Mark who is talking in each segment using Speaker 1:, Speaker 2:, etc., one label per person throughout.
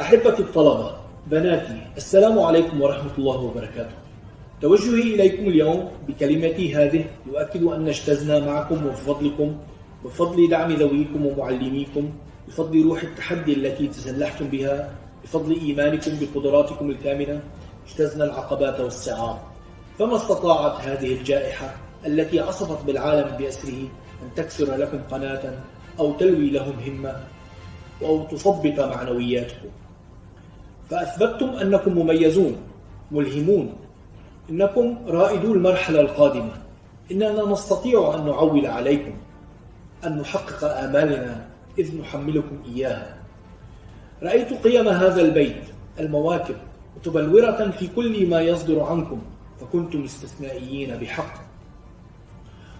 Speaker 1: أحبتي الطلبة، بناتي، السلام عليكم ورحمة الله وبركاته. توجهي إليكم اليوم بكلمتي هذه يؤكد أن اجتزنا معكم وبفضلكم، بفضل دعم ذويكم ومعلميكم، بفضل روح التحدي التي تسلحتم بها، بفضل إيمانكم بقدراتكم الكامنة، اجتزنا العقبات والصعاب. فما استطاعت هذه الجائحة التي عصفت بالعالم بأسره أن تكسر لكم قناة أو تلوي لهم همة أو تثبط معنوياتكم. فأثبتم أنكم مميزون ملهمون، إنكم رائدو المرحلة القادمة. إننا نستطيع أن نعول عليكم، أن نحقق آمالنا إذ نحملكم إياها. رأيت قيم هذا البيت، المواكب متبلورة في كل ما يصدر عنكم، فكنتم استثنائيين بحق.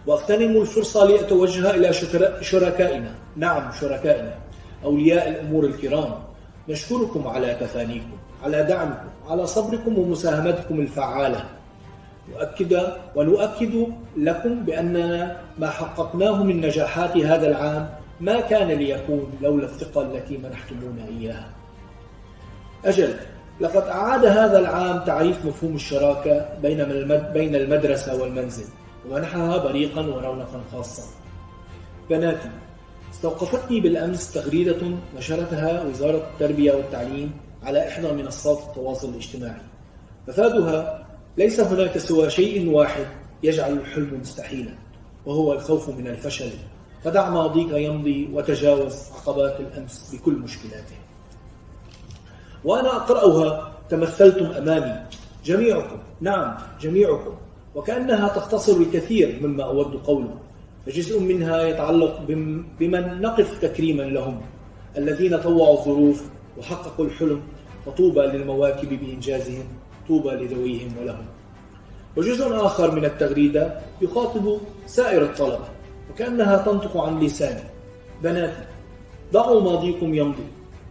Speaker 1: وأغتنم الفرصة لأتوجه إلى شركائنا، نعم شركائنا، أولياء الأمور الكرام. نشكركم على تفانيكم، على دعمكم، على صبركم ومساهمتكم الفعالة. ونؤكد لكم بأننا ما حققناه من نجاحات هذا العام ما كان ليكون لولا الثقة التي منحتمونا إياها. أجل، لقد أعاد هذا العام تعريف مفهوم الشراكة بين المدرسة والمنزل، ومنحها بريقا ورونقا خاصة. بناتي، استوقفتني بالأمس تغريدة نشرتها وزارة التربية والتعليم على إحدى منصات التواصل الاجتماعي. مفادها: ليس هناك سوى شيء واحد يجعل الحلم مستحيلا، وهو الخوف من الفشل. فدع ماضيك يمضي وتجاوز عقبات الأمس بكل مشكلاته. وأنا أقرأها تمثلتم أمامي جميعكم، نعم جميعكم، وكأنها تختصر الكثير مما أود قوله. فجزء منها يتعلق بمن نقف تكريما لهم، الذين طوعوا الظروف وحققوا الحلم، فطوبى للمواكب بإنجازهم، طوبى لذويهم ولهم. وجزء آخر من التغريدة يخاطب سائر الطلبة، وكأنها تنطق عن لساني: بناتي، ضعوا ماضيكم يمضي،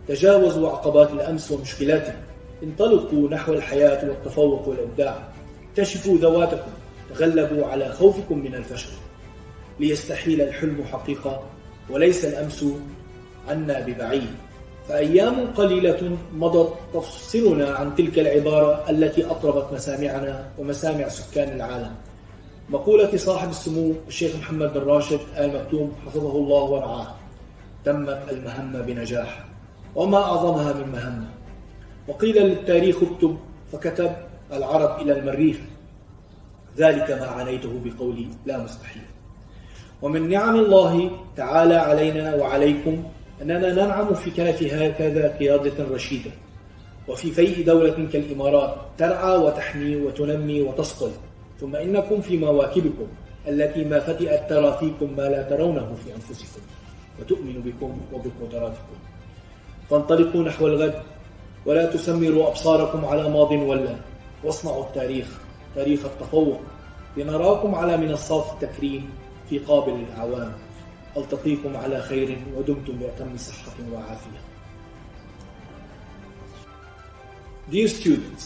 Speaker 1: تجاوزوا عقبات الأمس ومشكلاته، انطلقوا نحو الحياة والتفوق والإبداع، اكتشفوا ذواتكم، تغلبوا على خوفكم من الفشل، ليستحيل الحلم حقيقة وليس الأمس عنا ببعيد. فأيام قليلة مضت تفصلنا عن تلك العبارة التي أطربت مسامعنا ومسامع سكان العالم. مقولة صاحب السمو الشيخ محمد بن راشد آل مكتوم حفظه الله ورعاه: تمت المهمة بنجاح، وما أعظمها من مهمة. وقيل للتاريخ اكتب، فكتب العرب إلى المريخ. ذلك ما عنيته بقولي لا مستحيل. ومن نعم الله تعالى علينا وعليكم أننا ننعم في كنف هكذا قيادة رشيدة، وفي فيء دولة كالإمارات ترعى وتحمي وتنمي وتصقل. ثم إنكم في مواكبكم التي ما فتئت ترى فيكم ما لا ترونه في أنفسكم، وتؤمن بكم وبقدراتكم. فانطلقوا نحو الغد، ولا تسمروا أبصاركم على ماض ولا، واصنعوا التاريخ، تاريخ التفوق، لنراكم على منصات التكريم في قابل الأعوام. ألتقيكم على خير ودمتم بأتم صحة وعافية. Dear students,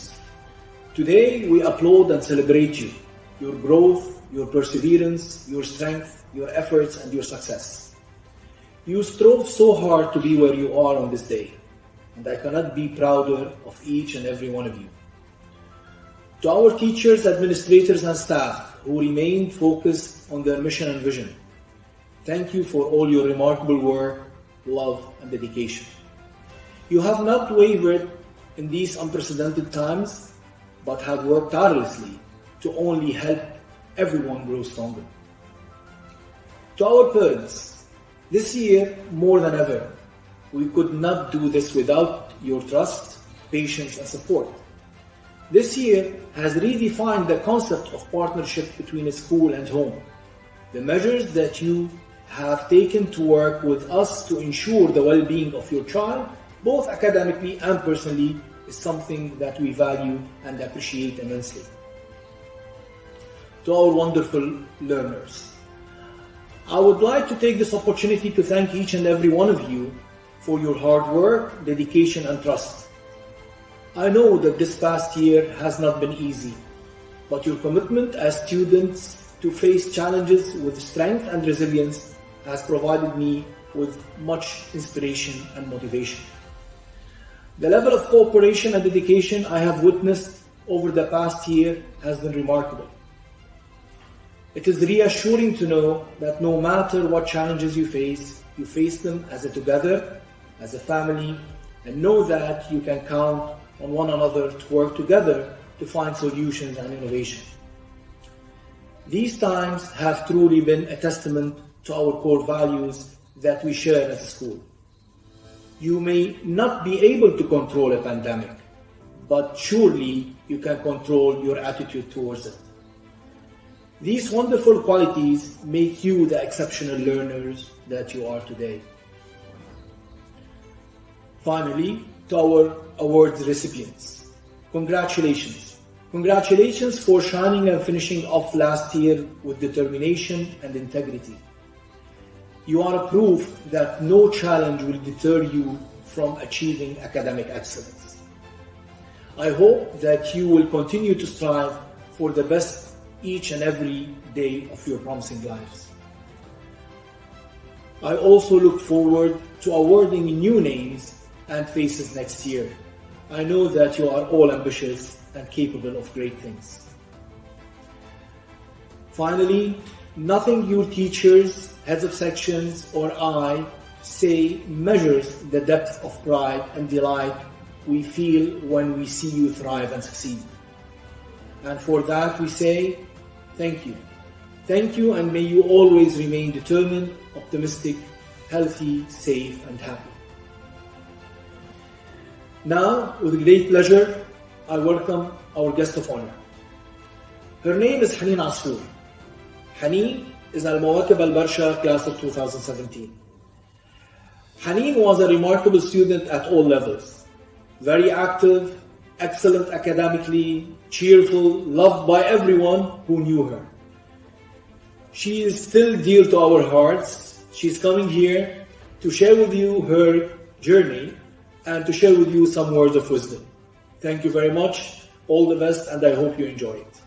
Speaker 1: today we applaud and celebrate you, your growth, your perseverance, your strength, your efforts and your success. You strove so hard to be where you are on this day, and I cannot be prouder of each and every one of you. To our teachers, administrators and staff who remained focused on their mission and vision, thank you for all your remarkable work, love and dedication. You have not wavered in these unprecedented times, but have worked tirelessly to only help everyone grow stronger. To our parents, this year more than ever, we could not do this without your trust, patience and support. This year has redefined the concept of partnership between a school and home. The measures that you have taken to work with us to ensure the well-being of your child, both academically and personally, is something that we value and appreciate immensely. To our wonderful learners, I would like to take this opportunity to thank each and every one of you for your hard work, dedication and trust. I know that this past year has not been easy, but your commitment as students to face challenges with strength and resilience has provided me with much inspiration and motivation. The level of cooperation and dedication I have witnessed over the past year has been remarkable. It is reassuring to know that no matter what challenges you face them as a together, as a family, and know that you can count on one another to work together to find solutions and innovation. These times have truly been a testament to our core values that we share as a school. You may not be able to control a pandemic, but surely you can control your attitude towards it. These wonderful qualities make you the exceptional learners that you are today. Finally, to our awards recipients, congratulations. Congratulations for shining and finishing off last year with determination and integrity. You are a proof that no challenge will deter you from achieving academic excellence. I hope that you will continue to strive for the best each and every day of your promising lives. I also look forward to awarding new names and faces next year. I know that you are all ambitious and capable of great things. Finally, nothing your teachers, heads of sections, or I say measures the depth of pride and delight we feel when we see you thrive and succeed. And for that we say, thank you. Thank you, and may you always remain determined, optimistic, healthy, safe, and happy. Now, with great pleasure, I welcome our guest of honor. Her name is Haneen Asfour. Haneen is Al-Mawakib Al-Barsha class of 2017. Haneen was a remarkable student at all levels. Very active, excellent academically, cheerful, loved by everyone who knew her. She is still dear to our hearts. She's coming here to share with you her journey and to share with you some words of wisdom. Thank you very much. All the best, and I hope you enjoy it.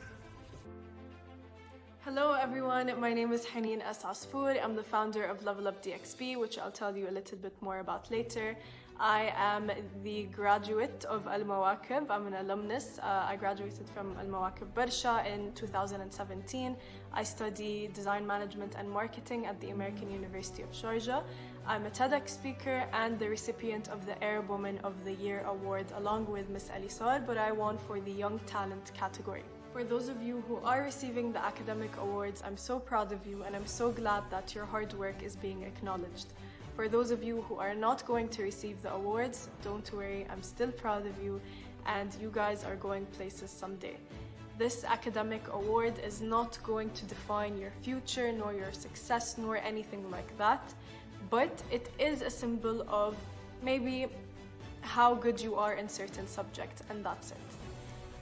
Speaker 2: Hello everyone, my name is Haneen S. Asfour. I'm the founder of Level Up DXB, which I'll tell you a little bit more about later. I am the graduate of Al-Mawakib. I'm an alumnus. I graduated from Al-Mawakib Barsha in 2017. I study design management and marketing at the American University of Sharjah. I'm a TEDx speaker and the recipient of the Arab Woman of the Year award along with Miss Elisar, but I won for the Young Talent category. For those of you who are receiving the academic awards, I'm so proud of you and I'm so glad that your hard work is being acknowledged. For those of you who are not going to receive the awards, don't worry, I'm still proud of you and you guys are going places someday. This academic award is not going to define your future, nor your success, nor anything like that, but it is a symbol of maybe how good you are in certain subjects, and that's it.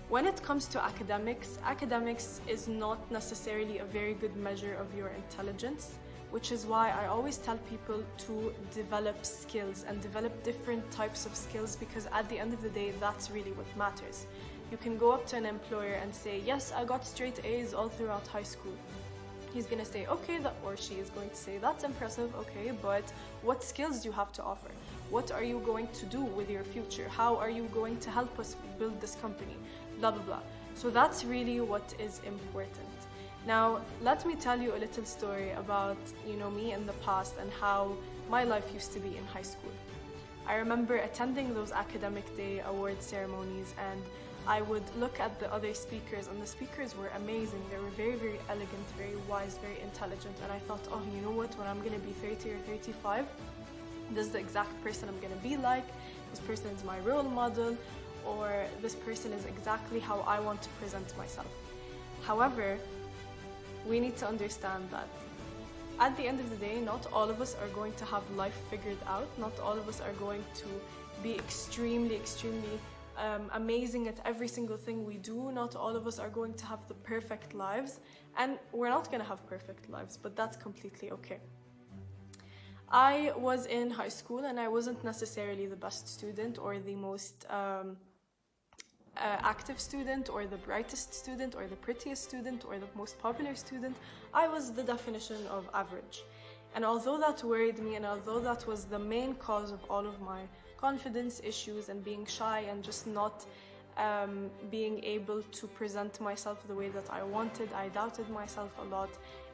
Speaker 2: When it comes to academics is not necessarily a very good measure of your intelligence, which is why I always tell people to develop skills and develop different types of skills, because at the end of the day, that's really what matters. You can go up to an employer and say, yes, I got straight A's all throughout high school. He's going to say, okay, or she is going to say, that's impressive, okay, but what skills do you have to offer? What are you going to do with your future? How are you going to help us build this company? Blah, blah, blah. So that's really what is important. Now, let me tell you a little story about, me in the past and how my life used to be in high school. I remember attending those academic day award ceremonies, and I would look at the other speakers, and the speakers were amazing. They were very, very elegant, very wise, very intelligent, and I thought, oh, you know what, when I'm going to be 30 or 35, this is the exact person I'm going to be like. This person is my role model, or this person is exactly how I want to present myself. However, we need to understand that at the end of the day, not all of us are going to have life figured out. Not all of us are going to be extremely amazing at every single thing we do. Not all of us are going to have the perfect lives, and we're not going to have perfect lives, but that's completely okay. I was in high school and I wasn't necessarily the best student or the most active student or the brightest student or the prettiest student or the most popular student. I was the definition of average. And although that worried me, and although that was the main cause of all of my confidence issues and being shy and just not being able to present myself the way that I wanted. I doubted myself a lot.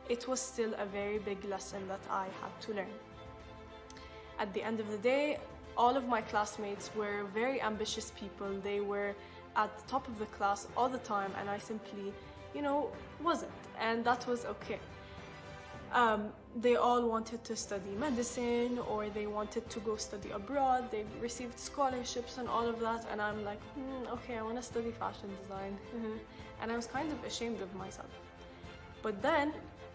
Speaker 2: It was still a very big lesson that I had to learn. At the end of the day, all of my classmates were very ambitious people. They were at the top of the class all the time, and I simply, wasn't. And that was okay. They all wanted to study medicine, or they wanted to go study abroad. They received scholarships and all of that, and I'm like, okay, I want to study fashion design. And I was kind of ashamed of myself. But then,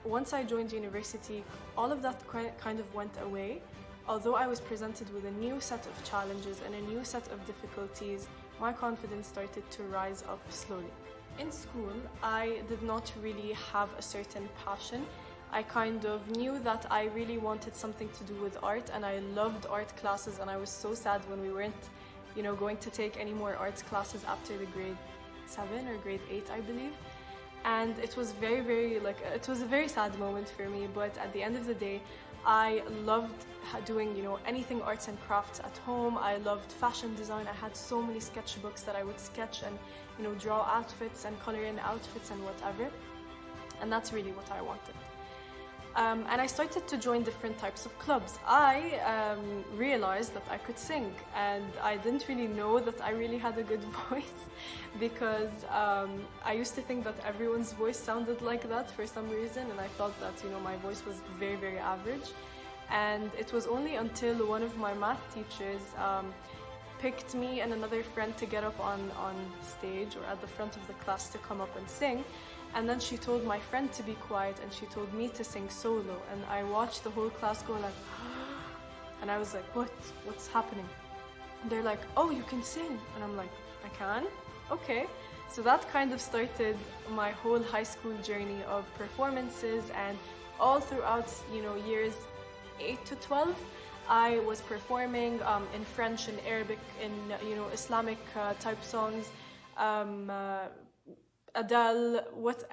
Speaker 2: once I joined university, all of that kind of went away. Although I was presented with a new set of challenges and a new set of difficulties, my confidence started to rise up slowly. In school, I did not really have a certain passion. I kind of knew that I really wanted something to do with art, and I loved art classes, and I was so sad when we weren't, going to take any more arts classes after the grade 7 or grade 8, I believe. And it was it was a very sad moment for me, but at the end of the day, I loved doing, anything arts and crafts at home. I loved fashion design. I had so many sketchbooks that I would sketch and, draw outfits and color in outfits and whatever. And that's really what I wanted. And I started to join different types of clubs. I realized that I could sing, and I didn't really know that I really had a good voice, because I used to think that everyone's voice sounded like that for some reason, and I thought that my voice was very, very average. And it was only until one of my math teachers picked me and another friend to get up on stage or at the front of the class to come up and sing. And then she told my friend to be quiet, and she told me to sing solo. And I watched the whole class go like, and I was like, what's happening? And they're like, oh, you can sing. And I'm like, I can? Okay. So that kind of started my whole high school journey of performances, and all throughout, years 8 to 12, I was performing in French and Arabic, in, Islamic type songs, Adele,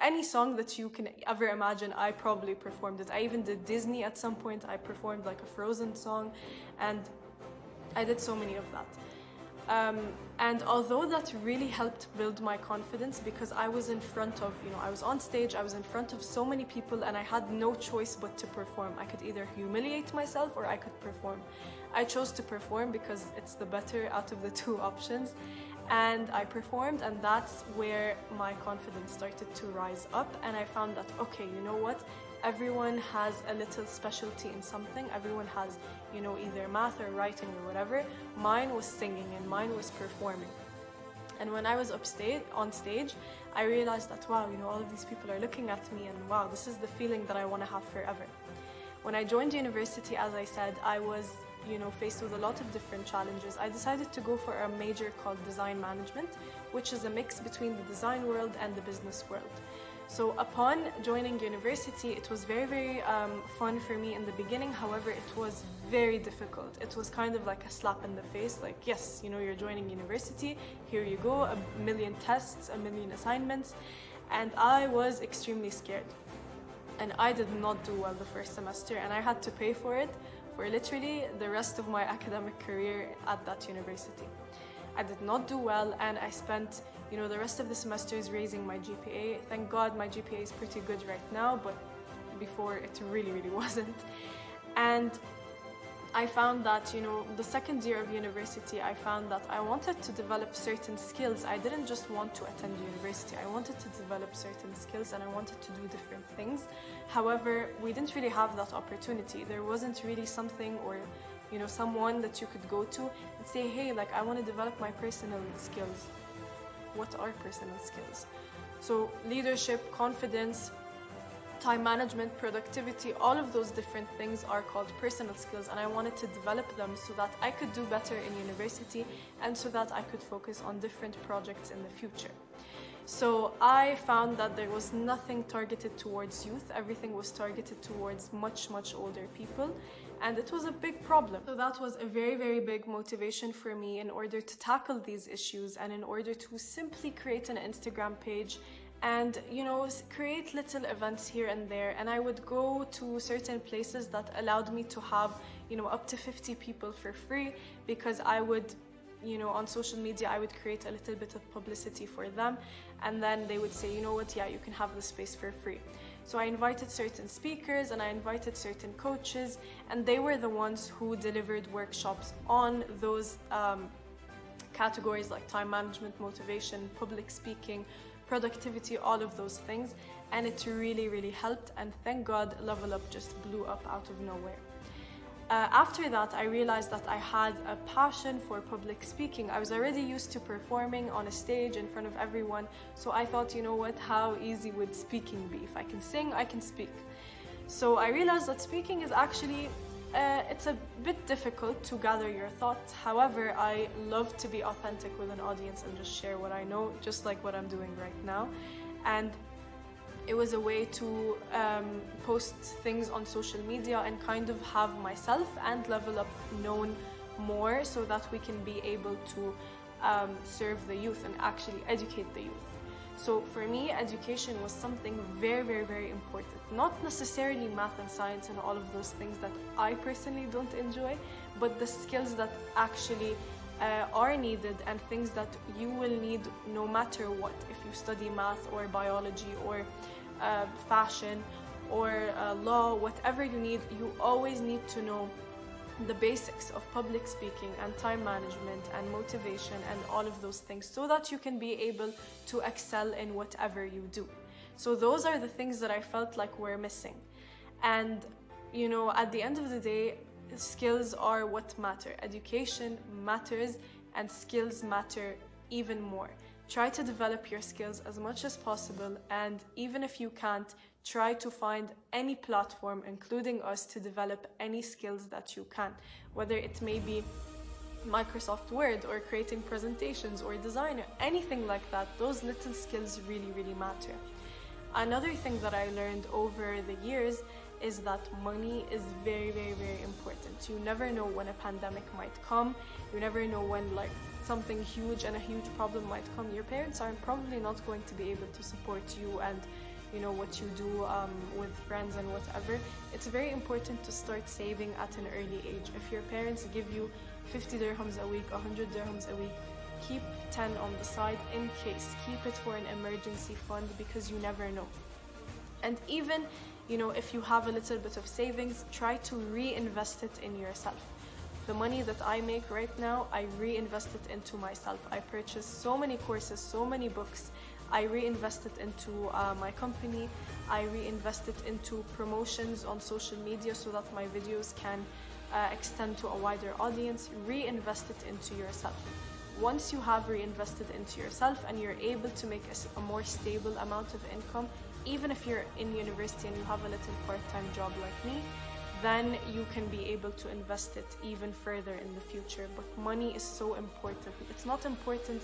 Speaker 2: any song that you can ever imagine, I probably performed it. I even did Disney at some point. I performed like a Frozen song, and I did so many of that. And although that really helped build my confidence, because I was in front of, I was on stage, I was in front of so many people, and I had no choice but to perform. I could either humiliate myself or I could perform. I chose to perform because it's the better out of the two options. And I performed, and that's where my confidence started to rise up. And I found that, okay, you know what? Everyone has a little specialty in something. Everyone has, either math or writing or whatever. Mine was singing, and mine was performing. And when I was on stage, I realized that, wow, all of these people are looking at me, and wow, this is the feeling that I want to have forever. When I joined university, as I said, I was faced with a lot of different challenges. I decided to go for a major called design management, which is a mix between the design world and the business world. So upon joining university, it was very, very fun for me in the beginning. However, it was very difficult. It was kind of like a slap in the face, like, yes, you're joining university, here you go, a million tests, a million assignments. And I was extremely scared. And I did not do well the first semester, and I had to pay for it for literally the rest of my academic career at that university. I did not do well, and I spent, the rest of the semesters raising my GPA. Thank God my GPA is pretty good right now, but before it really, really wasn't. And I found that, the second year of university, I found that I wanted to develop certain skills. I didn't just want to attend university. I wanted to develop certain skills, and I wanted to do different things. However, we didn't really have that opportunity. There wasn't really something or, someone that you could go to and say, hey, like, I want to develop my personal skills. What are personal skills? So leadership, confidence, time management, productivity, all of those different things are called personal skills, and I wanted to develop them so that I could do better in university and so that I could focus on different projects in the future. So I found that there was nothing targeted towards youth. Everything was targeted towards much, much older people, and it was a big problem. So that was a very, very big motivation for me in order to tackle these issues and in order to simply create an Instagram page and create little events here and there. And I would go to certain places that allowed me to have up to 50 people for free, because I would, on social media, I would create a little bit of publicity for them, and then they would say, you know what, yeah, you can have the space for free. So I invited certain speakers and I invited certain coaches, and they were the ones who delivered workshops on those categories like time management, motivation, public speaking, productivity, all of those things. And it really, really helped. And thank God, Level Up just blew up out of nowhere. After that, I realized that I had a passion for public speaking. I was already used to performing on a stage in front of everyone. So I thought, you know what, how easy would speaking be? If I can sing, I can speak. So I realized that speaking is actually, it's a bit difficult to gather your thoughts. However, I love to be authentic with an audience and just share what I know, just like what I'm doing right now. And it was a way to post things on social media and kind of have myself and Level Up known more, so that we can be able to serve the youth and actually educate the youth. So for me, education was something very, very, very important. Not necessarily math and science and all of those things that I personally don't enjoy, but the skills that actually are needed and things that you will need no matter what. If you study math or biology or fashion or law, whatever you need, you always need to know the basics of public speaking and time management and motivation and all of those things, so that you can be able to excel in whatever you do. So those are the things that I felt like were missing. And at the end of the day, skills are what matter. Education matters, and skills matter even more. Try to develop your skills as much as possible, and even if you can't, try to find any platform, including us, to develop any skills that you can, whether it may be Microsoft Word or creating presentations or design or anything like that. Those little skills really, really matter. Another thing that I learned over the years is that money is very, very, very important. You never know when a pandemic might come. You never know when something huge and a huge problem might come. Your parents are probably not going to be able to support you and what you do with friends and whatever. It's very important to start saving at an early age. If your parents give you 50 dirhams a week, 100 dirhams a week, keep 10 on the side in case. Keep it for an emergency fund, because you never know. And even if you have a little bit of savings, try to reinvest it in yourself. The money that I make right now, I reinvest it into myself. I purchase so many courses, so many books. I reinvest it into my company. I reinvest it into promotions on social media so that my videos can extend to a wider audience. Reinvest it into yourself. Once you have reinvested into yourself and you're able to make a more stable amount of income, even if you're in university and you have a little part-time job like me, then you can be able to invest it even further in the future. But money is so important. It's not important,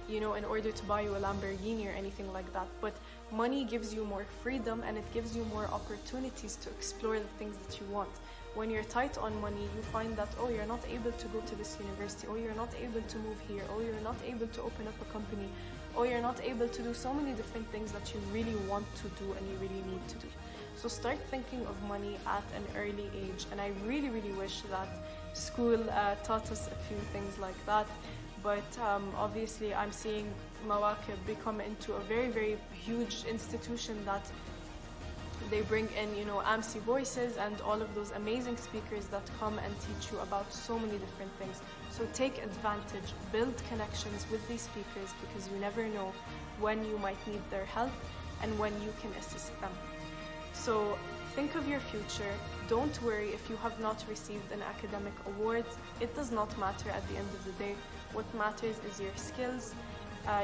Speaker 2: in order to buy you a Lamborghini or anything like that, but money gives you more freedom and it gives you more opportunities to explore the things that you want. When you're tight on money, you find that, oh, you're not able to go to this university, or you're not able to move here, or you're not able to open up a company, or you're not able to do so many different things that you really want to do and you really need to do. So start thinking of money at an early age, and I really, really wish that school taught us a few things like that. But obviously I'm seeing Mawakib become into a very, very huge institution that they bring in, AMSI Voices and all of those amazing speakers that come and teach you about so many different things. So take advantage, build connections with these speakers, because you never know when you might need their help and when you can assist them. So think of your future. Don't worry if you have not received an academic award. It does not matter at the end of the day. What matters is your skills,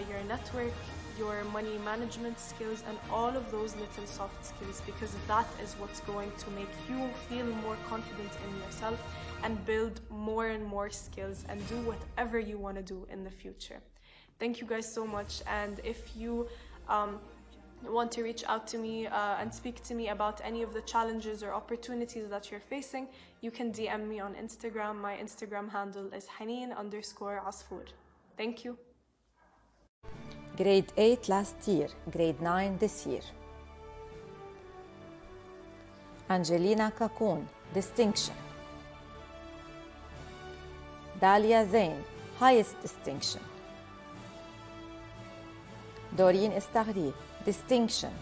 Speaker 2: your network, your money management skills, and all of those little soft skills, because that is what's going to make you feel more confident in yourself and build more and more skills and do whatever you want to do in the future. Thank you guys so much. And if you want to reach out to me and speak to me about any of the challenges or opportunities that you're facing, you can DM me on Instagram. My Instagram handle is Haneen_Asfour. Thank you.
Speaker 3: Grade 8 last year, grade 9 this year. Angelina Kakun, distinction. Dalia Zain, highest distinction. Doreen Estagri, distinction.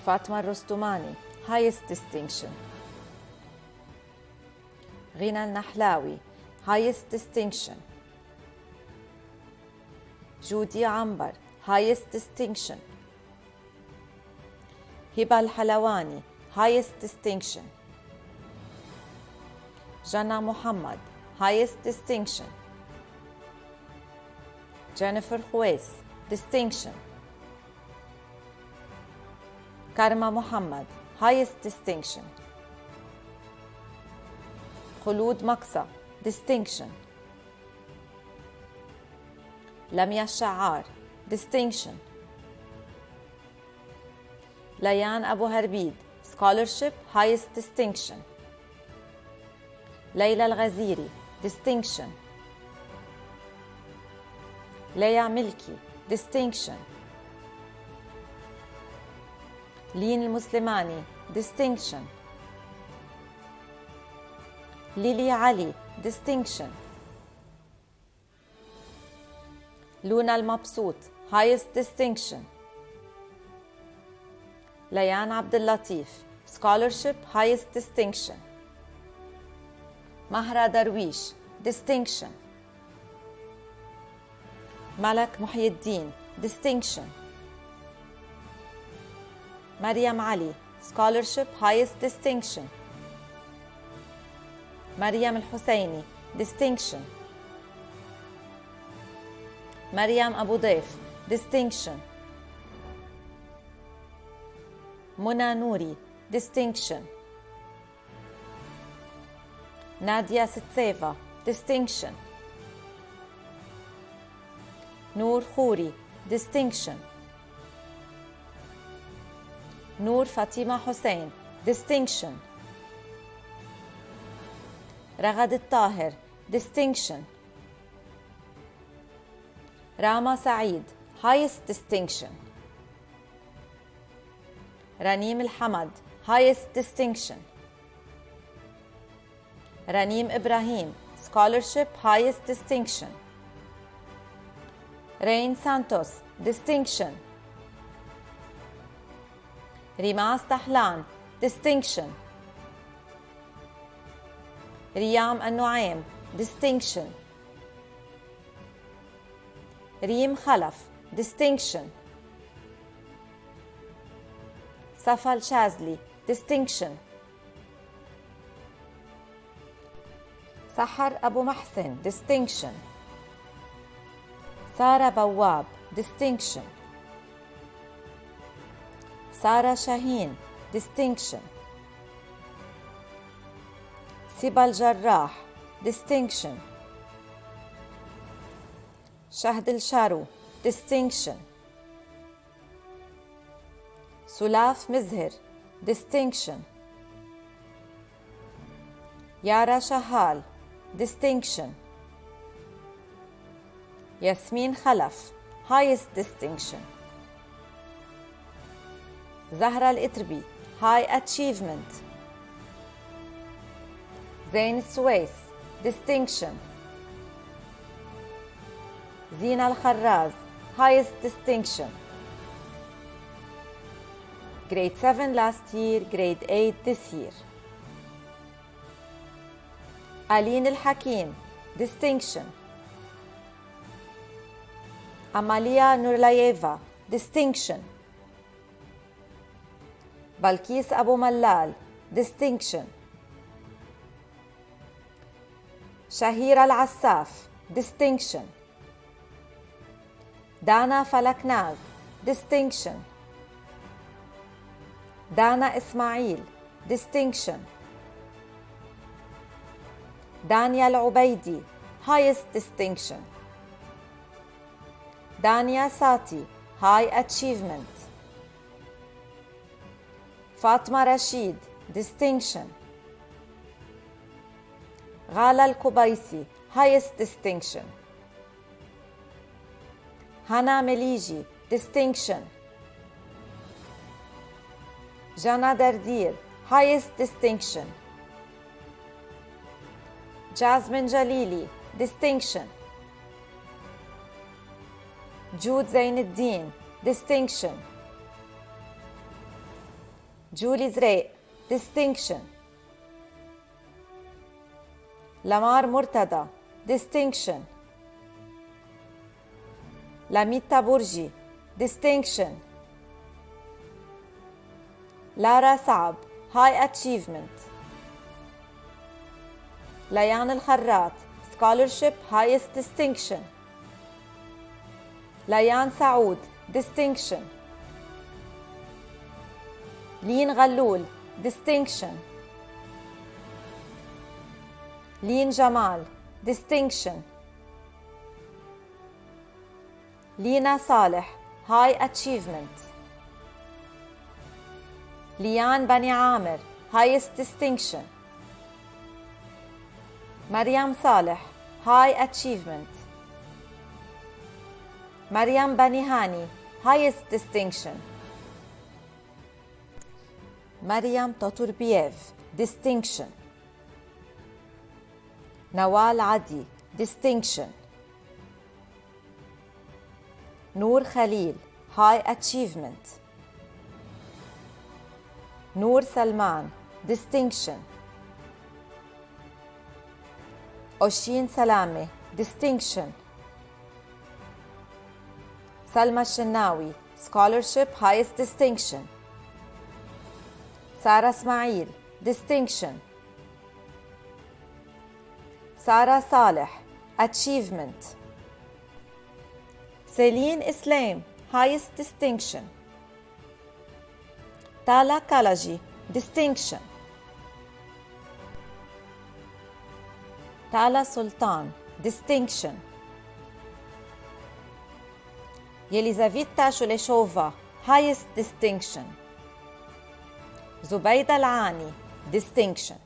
Speaker 3: Fatma Rostumani, highest distinction. Ghina Al-Nahlawi, highest distinction. Judy Ambar, highest distinction. Hiba Al-Halawani, highest distinction. Jannah Muhammad, highest distinction. Jennifer Huwais, distinction. Karma Muhammad, highest distinction. Khulud Maksa, distinction. Lamia Sha'ar, distinction. Layan Abu Harbid, scholarship, highest distinction. Layla Al-Ghaziri, distinction. Leia Milki, distinction. Leen Al-Muslimani, distinction. Lily Ali, distinction. Luna Al-Mabsout, highest distinction. Layan Abdul Latif, scholarship, highest distinction. Mahra Darwish, distinction. Malak Muhyiddin, distinction. Maryam Ali, scholarship, highest distinction. Maryam Al-Husseini, distinction. Maryam Abu Daif, distinction. Muna Nouri, distinction. Nadia Sitseva, distinction. Noor Khouri, distinction. Noor Fatima Hussein, distinction. Ragad Al-Tahir, distinction. Rama Saeed, highest distinction. Raneem Al-Hamad, highest distinction. Raneem Ibrahim, scholarship, highest distinction. Rain Santos, distinction. Rimas Tahlan, distinction. Riyam Al-Nuaim, distinction. Reem Khalaf, distinction. Safal Shazli, distinction. Sahar Abu Mahsin, distinction. Sara Bawab, distinction. Sara Shaheen, distinction. Sibal Jarrah, distinction. Shahd Al-Sharu, distinction. Sulaf Mizhir, distinction. Yara Shahal, distinction. Yasmin Khalaf, highest distinction. Zahra Al-Itrbi, high achievement. Zain Suwais, distinction. Zina Al-Kharraz, highest distinction. Grade 7 last year, grade 8 this year. Aline Al-Hakim, distinction. Amalia Nurlayeva, distinction. Balkis Abu Mallal, distinction. Shahir Al-Assaf, distinction. Dana Falaknaz, distinction. Dana Ismail, distinction. Daniel Ubaidi, highest distinction. Dania Sati, high achievement. Fatma Rashid, distinction. Ghala Al-Kubaisi, highest distinction. Hana Meliji, distinction. Jana Dardir, highest distinction. Jasmine Jalili, distinction. Jude Zainuddin, distinction. Julie Zray, distinction. Lamar Murtada, distinction. Lamita Burji, distinction. Lara Saab, high achievement. Layan Al-Kharrat, scholarship, highest distinction. Layan Saoud, distinction. Leen Ghalloul, distinction. Leen Jamal, distinction. Lina Saleh, high achievement. Lian Bani Amir, highest distinction. Maryam Saleh, high achievement. Maryam Bani Hani, highest distinction. Maryam Taturbiev, distinction. Nawal Adi, distinction. Noor Khalil, high achievement. Noor Salman, distinction. Oshin Salame, distinction. Salma Shannawi, scholarship, highest distinction. Sara Ismail, distinction. Sara Saleh, achievement. Celine Islam, highest distinction. Tala Kalaji, distinction. Tala Sultan, distinction. Yelizaveta Shuleshova, highest distinction. Zubayda Al-Ani, distinction.